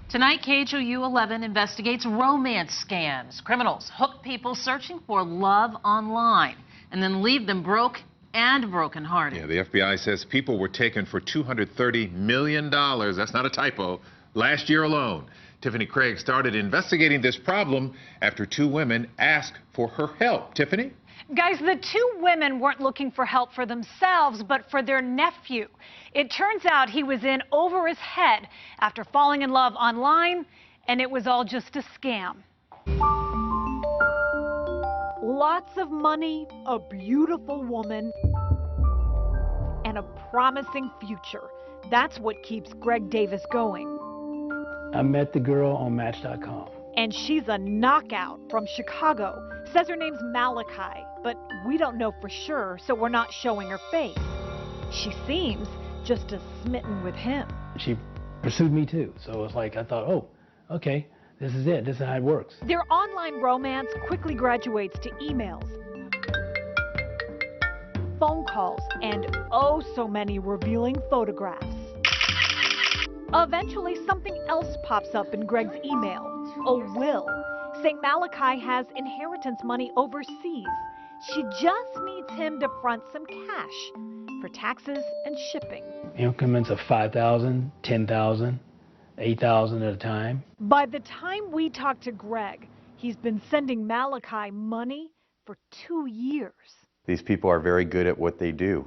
Tonight, KHOU 11 investigates romance scams. Criminals hook people searching for love online and then leave them broke and brokenhearted. Yeah, the FBI says people were taken for $230 million. That's not a typo. Last year alone. Tiffany Craig started investigating this problem after two women asked for her help. Tiffany? Guys, the two women weren't looking for help for themselves, but for their nephew. It turns out he was in over his head after falling in love online, and it was all just a scam. Lots of money, a beautiful woman, and a promising future. That's what keeps Greg Davis going. I met the girl on Match.com. And she's a knockout from Chicago. Says her name's Malachi, but we don't know for sure, so we're not showing her face. She seems just as smitten with him. She pursued me too, so it's like I thought, oh, okay, this is it. This is how it works. Their online romance quickly graduates to emails, phone calls, and oh so many revealing photographs. Eventually, something else pops up in Greg's email, a will, saying Malachi has inheritance money overseas. She just needs him to front some cash for taxes and shipping. Increments of $5,000, $10,000, $8,000 at a time. By the time we talk to Greg, he's been sending Malachi money for 2 years. These people are very good at what they do.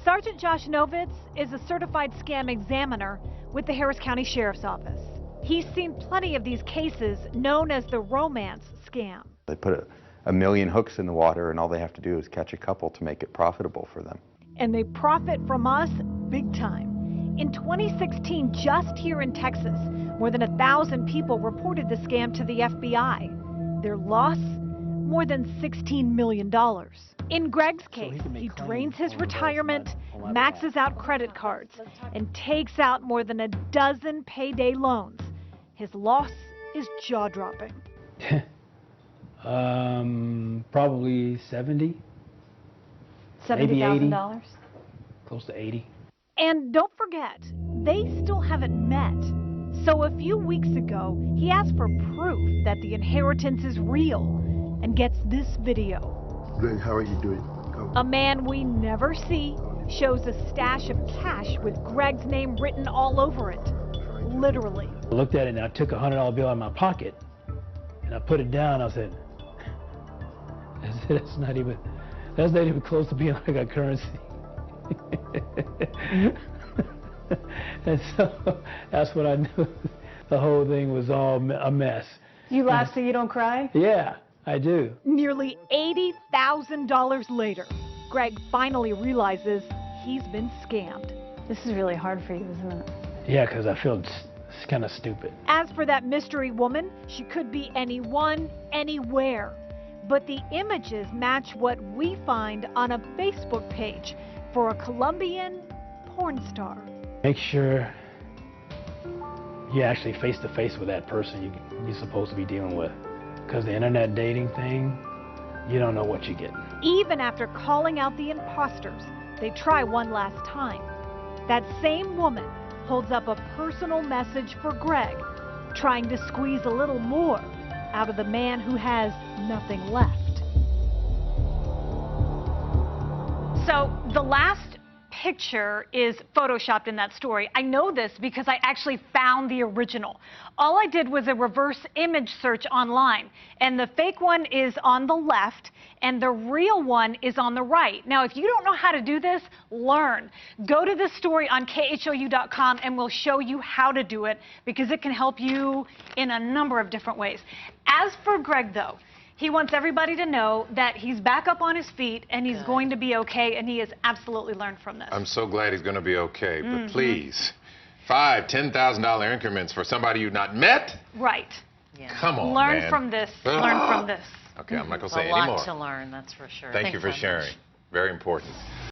Sergeant Josh Novitz is a certified scam examiner with the Harris County Sheriff's Office. He's seen plenty of these cases known as the romance scam. They put a million hooks in the water, and all they have to do is catch a couple to make it profitable for them. And they profit from us big time. In 2016, just here in Texas, more than 1,000 people reported the scam to the FBI. Their loss? More than $16 million. In Greg's case, he drains his retirement, maxes out credit cards, and takes out more than a dozen payday loans. His loss is jaw-dropping. Probably 70. $70,000? Close to 80. And don't forget, they still haven't met. So a few weeks ago, he asked for proof that the inheritance is real and gets this video. Greg, how are you doing? A man we never see shows a stash of cash with Greg's name written all over it. Literally. I looked at it and I took a $100 bill out of my pocket and I put it down. I said, that's not even close to being like a currency. And so that's when I knew the whole thing was all a mess. You laugh so you don't cry? Yeah, I do. Nearly $80,000 later, Greg finally realizes he's been scammed. This is really hard for you, isn't it? Yeah, because I feel it's kind of stupid. As for that mystery woman, she could be anyone, anywhere. But the images match what we find on a Facebook page for a Colombian porn star. Make sure you're actually face-to-face with that person you're supposed to be dealing with. Because the internet dating thing, you don't know what you're getting. Even after calling out the imposters, they try one last time. That same woman holds up a personal message for Greg, trying to squeeze a little more out of the man who has nothing left. So the last picture is photoshopped in that story. I know this because I actually found the original. All I did was a reverse image search online, and the fake one is on the left and the real one is on the right. Now, if you don't know how to do this, learn. Go to this story on KHOU.com and we'll show you how to do it because it can help you in a number of different ways. As for Greg, though, he wants everybody to know that he's back up on his feet and he's going to be okay, and he has absolutely learned from this. I'm so glad he's going to be okay, but please, $5,000, $10,000 increments for somebody you've not met? Right. Yeah. Come on, Learn man. from this. Learn from this. Okay, I'm not going to say a lot anymore. to learn, that's for sure. Thank you for Thanks so much. sharing. Very important.